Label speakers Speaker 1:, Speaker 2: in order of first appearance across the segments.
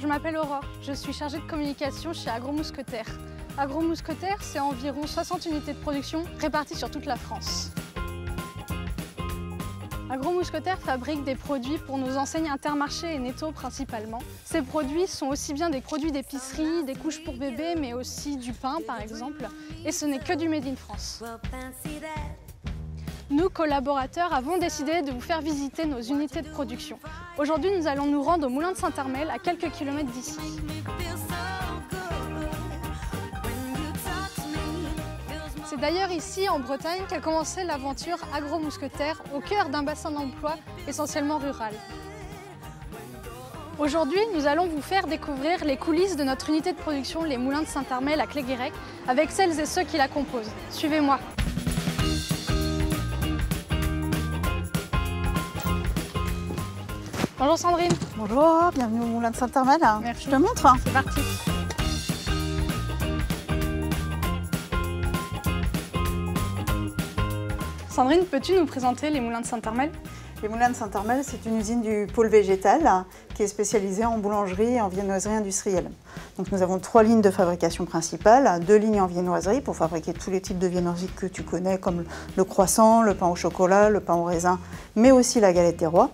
Speaker 1: m'appelle Aurore, je suis chargée de communication chez Agro-Mousquetaire. Agro-Mousquetaire, c'est environ 60 unités de production réparties sur toute la France. Agro-Mousquetaire fabrique des produits pour nos enseignes Intermarché et Netto principalement. Ces produits sont aussi bien des produits d'épicerie, des couches pour bébés, mais aussi du pain par exemple. Et ce n'est que du Made in France. Nous, collaborateurs, avons décidé de vous faire visiter nos unités de production. Aujourd'hui, nous allons nous rendre au Moulin de Saint-Armel, à quelques kilomètres d'ici. C'est d'ailleurs ici, en Bretagne, qu'a commencé l'aventure Agro-Mousquetaire, au cœur d'un bassin d'emploi essentiellement rural. Aujourd'hui, nous allons vous faire découvrir les coulisses de notre unité de production, les Moulins de Saint-Armel à Cléguérec, avec celles et ceux qui la composent. Suivez-moi. Bonjour Sandrine.
Speaker 2: Bonjour, bienvenue au Moulin de Saint-Armel.
Speaker 1: Merci.
Speaker 2: Je te montre.
Speaker 1: C'est parti. Sandrine, peux-tu nous présenter les Moulins de Saint-Armel?
Speaker 2: Les Moulins de Saint-Armel, c'est une usine du pôle végétal qui est spécialisée en boulangerie et en viennoiserie industrielle. Donc nous avons 3 lignes de fabrication principales, 2 lignes en viennoiserie pour fabriquer tous les types de viennoiserie que tu connais, comme le croissant, le pain au chocolat, le pain au raisin, mais aussi la galette des rois.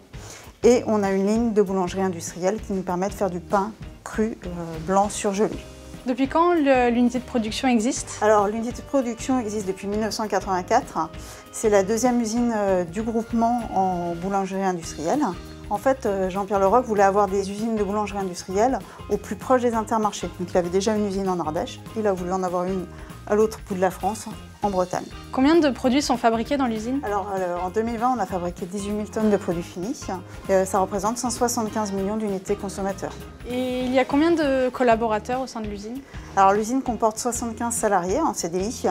Speaker 2: Et on a une ligne de boulangerie industrielle qui nous permet de faire du pain cru blanc surgelé.
Speaker 1: Depuis quand l'unité de production existe?
Speaker 2: Alors l'unité de production existe depuis 1984. C'est la 2e usine du groupement en boulangerie industrielle. En fait, Jean-Pierre Leroc voulait avoir des usines de boulangerie industrielle au plus proche des intermarchés. Donc il avait déjà une usine en Ardèche, il a voulu en avoir une à l'autre bout de la France, en Bretagne.
Speaker 1: Combien de produits sont fabriqués dans l'usine?
Speaker 2: Alors en 2020, on a fabriqué 18 000 tonnes de produits finis. Ça représente 175 millions d'unités consommateurs.
Speaker 1: Et il y a combien de collaborateurs au sein de l'usine?
Speaker 2: Alors l'usine comporte 75 salariés en CDI,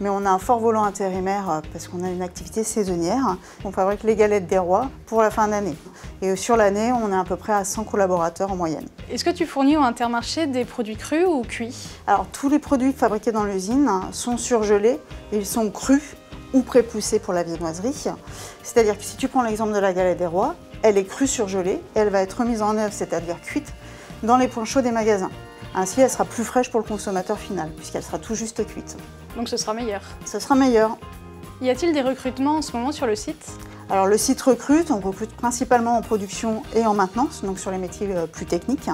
Speaker 2: mais on a un fort volant intérimaire parce qu'on a une activité saisonnière. On fabrique les galettes des rois pour la fin d'année. Et sur l'année, on est à peu près à 100 collaborateurs en moyenne.
Speaker 1: Est-ce que tu fournis au Intermarché des produits crus ou cuits?
Speaker 2: Alors tous les produits fabriqués dans l'usine sont surgelés, ils sont crus ou prépoussés pour la viennoiserie. C'est-à-dire que si tu prends l'exemple de la galette des rois, elle est crue surgelée et elle va être remise en œuvre, c'est-à-dire cuite, dans les points chauds des magasins. Ainsi, elle sera plus fraîche pour le consommateur final, puisqu'elle sera tout juste cuite.
Speaker 1: Donc ce sera meilleur.
Speaker 2: Ce sera meilleur.
Speaker 1: Y a-t-il des recrutements en ce moment sur le site?
Speaker 2: Alors le site recrute, on recrute principalement en production et en maintenance, donc sur les métiers plus techniques.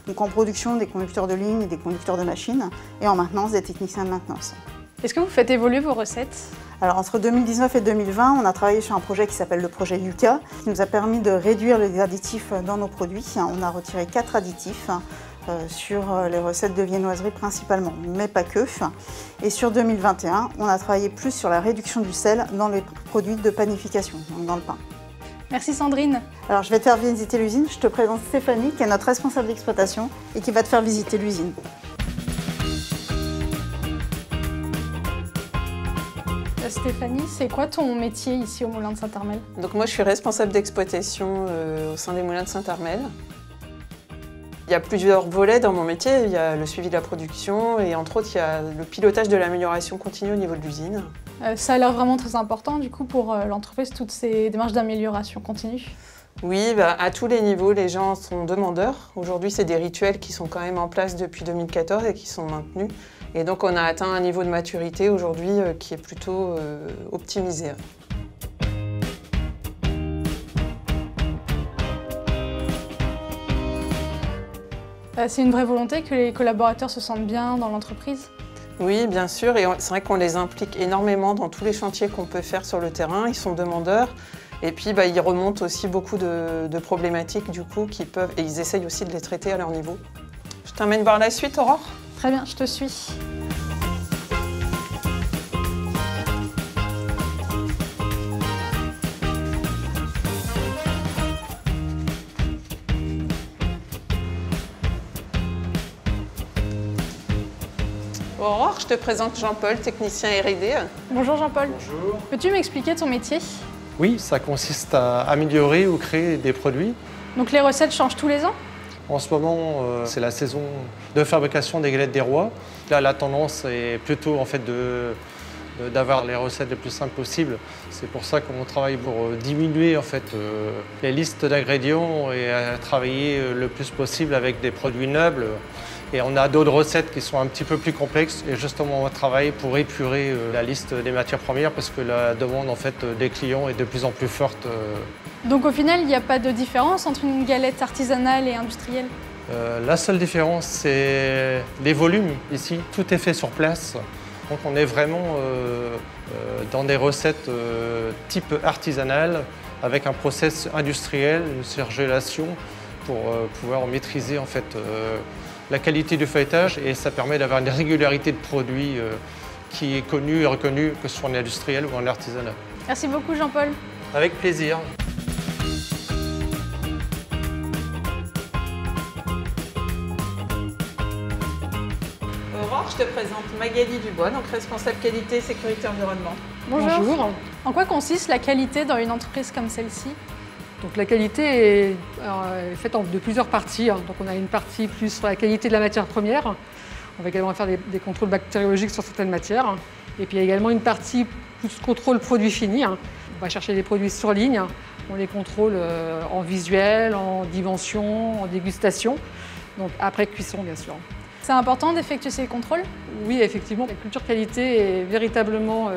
Speaker 2: Donc en production, des conducteurs de ligne et des conducteurs de machines, et en maintenance, des techniciens de maintenance.
Speaker 1: Est-ce que vous faites évoluer vos recettes?
Speaker 2: Alors entre 2019 et 2020, on a travaillé sur un projet qui s'appelle le projet Yuka, qui nous a permis de réduire les additifs dans nos produits. On a retiré 4 additifs sur les recettes de viennoiserie principalement, mais pas que. Et sur 2021, on a travaillé plus sur la réduction du sel dans les produits de panification, donc dans le pain.
Speaker 1: Merci Sandrine.
Speaker 2: Alors je vais te faire visiter l'usine. Je te présente Stéphanie, qui est notre responsable d'exploitation et qui va te faire visiter l'usine.
Speaker 1: Stéphanie, c'est quoi ton métier ici au Moulin de Saint-Armel?
Speaker 3: Donc moi je suis responsable d'exploitation au sein des Moulins de Saint-Armel. Il y a plusieurs volets dans mon métier. Il y a le suivi de la production et entre autres il y a le pilotage de l'amélioration continue au niveau de l'usine.
Speaker 1: Ça a l'air vraiment très important du coup pour l'entreprise, toutes ces démarches d'amélioration continue.
Speaker 3: Oui, à tous les niveaux, les gens sont demandeurs. Aujourd'hui, c'est des rituels qui sont quand même en place depuis 2014 et qui sont maintenus. Et donc, on a atteint un niveau de maturité aujourd'hui qui est plutôt optimisé.
Speaker 1: C'est une vraie volonté que les collaborateurs se sentent bien dans l'entreprise?
Speaker 3: Oui, bien sûr. Et c'est vrai qu'on les implique énormément dans tous les chantiers qu'on peut faire sur le terrain. Ils sont demandeurs. Et puis, ils remontent aussi beaucoup de problématiques du coup et ils essayent aussi de les traiter à leur niveau. Je t'emmène voir la suite, Aurore?
Speaker 1: Très bien, je te suis.
Speaker 3: Aurore, je te présente Jean-Paul, technicien R&D.
Speaker 1: Bonjour Jean-Paul.
Speaker 4: Bonjour.
Speaker 1: Peux-tu m'expliquer ton métier?
Speaker 4: Oui, ça consiste à améliorer ou créer des produits.
Speaker 1: Donc les recettes changent tous les ans?
Speaker 4: En ce moment, c'est la saison de fabrication des galettes des rois. Là, la tendance est plutôt en fait, de d'avoir les recettes les plus simples possibles. C'est pour ça qu'on travaille pour diminuer en fait, les listes d'ingrédients et à travailler le plus possible avec des produits nobles. Et on a d'autres recettes qui sont un petit peu plus complexes et justement on va travailler pour épurer la liste des matières premières parce que la demande en fait, des clients est de plus en plus forte.
Speaker 1: Donc au final, il n'y a pas de différence entre une galette artisanale et industrielle?
Speaker 4: La seule différence, c'est les volumes. Ici, tout est fait sur place. Donc on est vraiment dans des recettes type artisanale avec un process industriel, une surgélation pour pouvoir maîtriser en fait, la qualité du feuilletage et ça permet d'avoir une régularité de produit qui est connue et reconnue que ce soit en industriel ou en artisanal.
Speaker 1: Merci beaucoup Jean-Paul.
Speaker 4: Avec plaisir.
Speaker 3: Je te présente Magali Dubois, donc responsable qualité et sécurité environnement.
Speaker 1: Bonjour. En quoi consiste la qualité dans une entreprise comme celle-ci?
Speaker 5: Donc la qualité est faite de plusieurs parties. Donc on a une partie plus sur la qualité de la matière première. On va également faire des contrôles bactériologiques sur certaines matières. Et puis il y a également une partie plus contrôle produit fini. On va chercher des produits sur ligne. On les contrôle en visuel, en dimension, en dégustation. Donc après cuisson bien sûr.
Speaker 1: C'est important d'effectuer ces contrôles?
Speaker 5: Oui, effectivement, la culture qualité est véritablement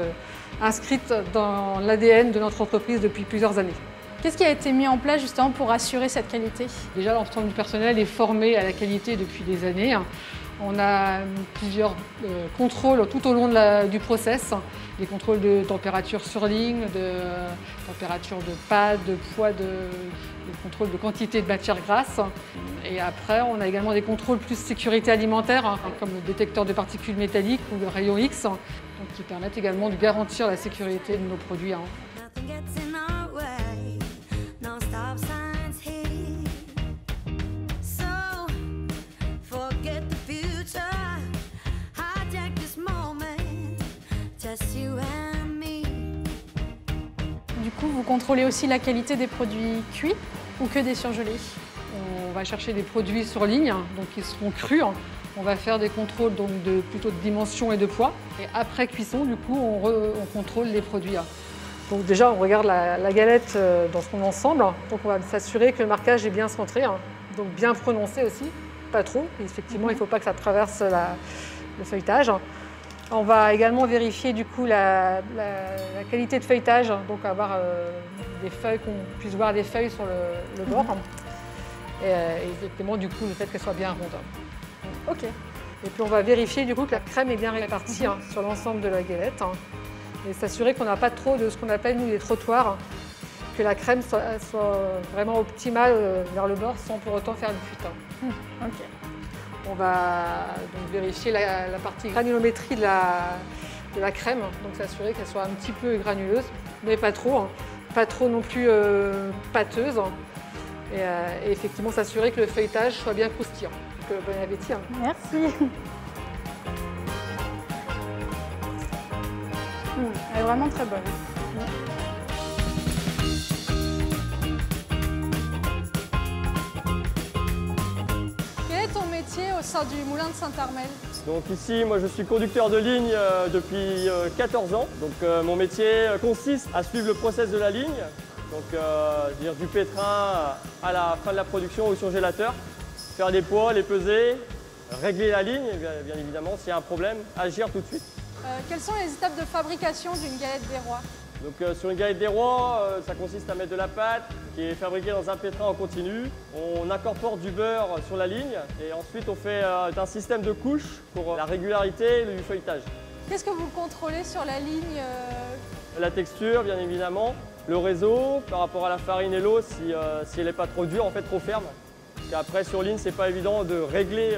Speaker 5: inscrite dans l'ADN de notre entreprise depuis plusieurs années.
Speaker 1: Qu'est-ce qui a été mis en place justement pour assurer cette qualité?
Speaker 5: Déjà, l'ensemble du personnel est formé à la qualité depuis des années. On a plusieurs contrôles tout au long du process, des contrôles de température sur ligne, de température de pâte, de poids, des contrôles de quantité de matière grasse. Et après, on a également des contrôles plus sécurité alimentaire, comme le détecteur de particules métalliques ou le rayon X, donc qui permettent également de garantir la sécurité de nos produits.
Speaker 1: Du coup, vous contrôlez aussi la qualité des produits cuits ou que des surgelés?
Speaker 5: On va chercher des produits sur ligne, donc qui seront crus. On va faire des contrôles donc plutôt de dimension et de poids. Et après cuisson, du coup, on contrôle les produits. Donc déjà, on regarde la galette dans son ensemble. Donc on va s'assurer que le marquage est bien centré, donc bien prononcé aussi, pas trop. Effectivement, il ne faut pas que ça traverse le feuilletage. On va également vérifier du coup la qualité de feuilletage, donc avoir des feuilles, qu'on puisse voir des feuilles sur le bord. Et exactement du coup le fait qu'elle soit bien ronde.
Speaker 1: Ok.
Speaker 5: Et puis on va vérifier du coup que la crème est bien répartie sur l'ensemble de la galette. Et s'assurer qu'on n'a pas trop de ce qu'on appelle nous des trottoirs, que la crème soit vraiment optimale vers le bord sans pour autant faire une fuite.
Speaker 1: Ok.
Speaker 5: On va donc vérifier la partie granulométrie de la crème, donc s'assurer qu'elle soit un petit peu granuleuse, mais pas trop. Pas trop non plus pâteuse. Et effectivement s'assurer que le feuilletage soit bien croustillant. Donc, bon appétit.
Speaker 1: Merci. Elle est vraiment très bonne. Quel est ton métier au sein du moulin de Saint-Armel?
Speaker 6: Donc ici, moi je suis conducteur de ligne depuis 14 ans. Donc mon métier consiste à suivre le process de la ligne. Donc dire du pétrin à la fin de la production au surgélateur. Faire des poids, les peser, régler la ligne, bien évidemment, s'il y a un problème, agir tout de suite.
Speaker 1: Quelles sont les étapes de fabrication d'une galette des rois?
Speaker 6: Donc sur une galette des rois, ça consiste à mettre de la pâte qui est fabriquée dans un pétrin en continu. On incorpore du beurre sur la ligne et ensuite on fait un système de couches pour la régularité du feuilletage.
Speaker 1: Qu'est-ce que vous contrôlez sur la ligne?
Speaker 6: La texture, bien évidemment, le réseau par rapport à la farine et l'eau, si elle n'est pas trop dure, en fait trop ferme. Après sur ligne, c'est pas évident de régler.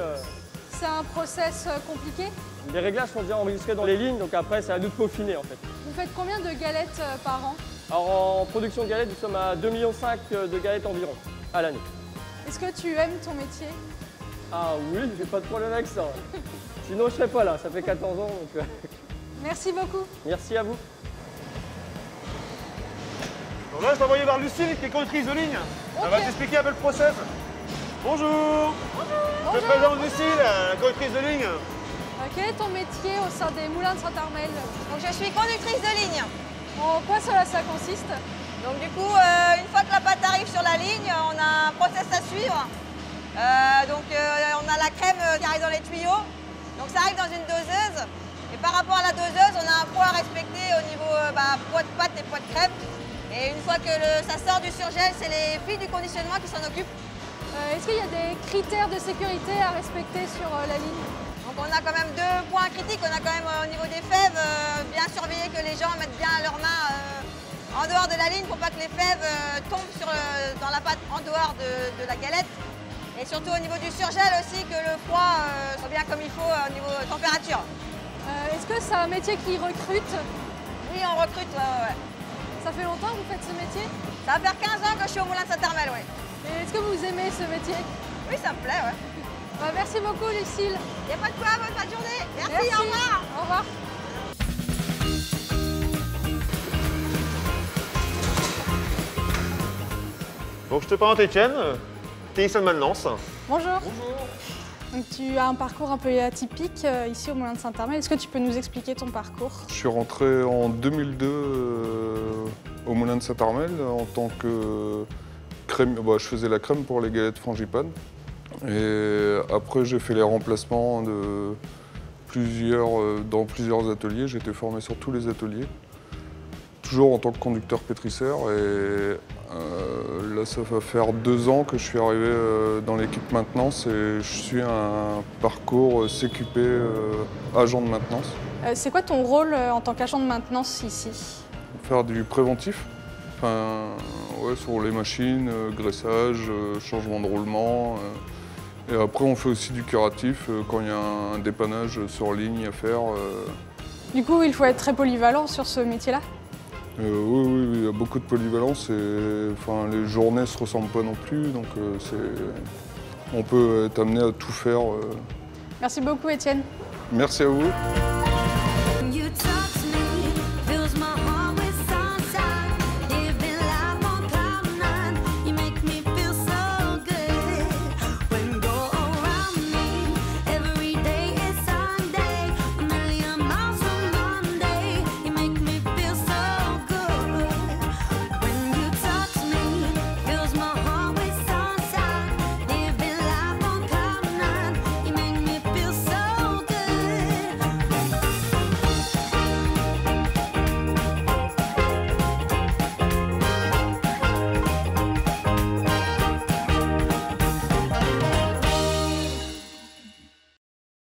Speaker 1: C'est un process compliqué?
Speaker 6: Les réglages sont déjà enregistrés dans les lignes, donc après c'est à nous de peaufiner en fait.
Speaker 1: Vous faites combien de galettes par an?
Speaker 6: Alors en production de galettes, nous sommes à 2,5 millions de galettes environ à l'année.
Speaker 1: Est-ce que tu aimes ton métier?
Speaker 6: Ah oui, j'ai pas de problème avec ça. Sinon je serais pas là, ça fait 14 ans donc...
Speaker 1: Merci beaucoup.
Speaker 6: Merci à vous.
Speaker 7: Donc là, je vais t'envoyer vers Lucille qui est conductrice de ligne. Elle va t'expliquer un peu le process. Bonjour. Bonjour. Je te présente Lucille, conductrice de ligne.
Speaker 1: Ok. Quel est ton métier au sein des Moulins de Saint-Armel?
Speaker 8: Donc je suis conductrice de ligne.
Speaker 1: En quoi cela consiste?
Speaker 8: Donc du coup, une fois que la pâte arrive sur la ligne, on a un process à suivre. On a la crème qui arrive dans les tuyaux. Donc ça arrive dans une doseuse. Et par rapport à la doseuse, on a un poids à respecter au niveau poids de pâte et poids de crème. Et une fois que ça sort du surgel, c'est les filles du conditionnement qui s'en occupent.
Speaker 1: Est-ce qu'il y a des critères de sécurité à respecter sur la ligne?
Speaker 8: Donc on a quand même 2 points critiques. On a quand même au niveau des fèves, bien surveiller que les gens mettent bien leurs mains en dehors de la ligne pour pas que les fèves tombent dans la pâte en dehors de la galette. Et surtout au niveau du surgel aussi, que le froid soit bien comme il faut au niveau température.
Speaker 1: Est-ce que c'est un métier qui recrute?
Speaker 8: Oui, on recrute, ouais.
Speaker 1: Ça fait longtemps que vous faites ce métier?
Speaker 8: Ça va faire 15 ans que je suis au Moulin de Saint-Armel, oui.
Speaker 1: Et est-ce que vous aimez ce métier?
Speaker 8: Oui, ça me plaît, ouais.
Speaker 1: Merci beaucoup, Lucille.
Speaker 8: Il n'y a pas de quoi, bonne fin de journée. Merci, au revoir.
Speaker 1: Au revoir.
Speaker 7: Donc je te présente Étienne, technicien de maintenance.
Speaker 1: Bonjour. Bonjour. Donc, tu as un parcours un peu atypique ici au Moulin de Saint-Armel. Est-ce que tu peux nous expliquer ton parcours?
Speaker 9: Je suis rentré en 2002 au Moulin de Saint-Armel en tant que crème. Je faisais la crème pour les galettes frangipane. Et après, j'ai fait les remplacements dans plusieurs ateliers. J'ai été formé sur tous les ateliers, toujours en tant que conducteur pétrisseur. Et là, ça va faire 2 ans que je suis arrivé dans l'équipe maintenance et je suis un parcours CQP agent de maintenance.
Speaker 1: C'est quoi ton rôle en tant qu'agent de maintenance ici?
Speaker 9: Faire du préventif, sur les machines, graissage, changement de roulement. Et après, on fait aussi du curatif quand il y a un dépannage sur ligne à faire.
Speaker 1: Du coup, il faut être très polyvalent sur ce métier-là?
Speaker 9: Oui, il y a beaucoup de polyvalence et les journées ne se ressemblent pas non plus, donc on peut être amené à tout faire.
Speaker 1: Merci beaucoup, Étienne.
Speaker 9: Merci à vous.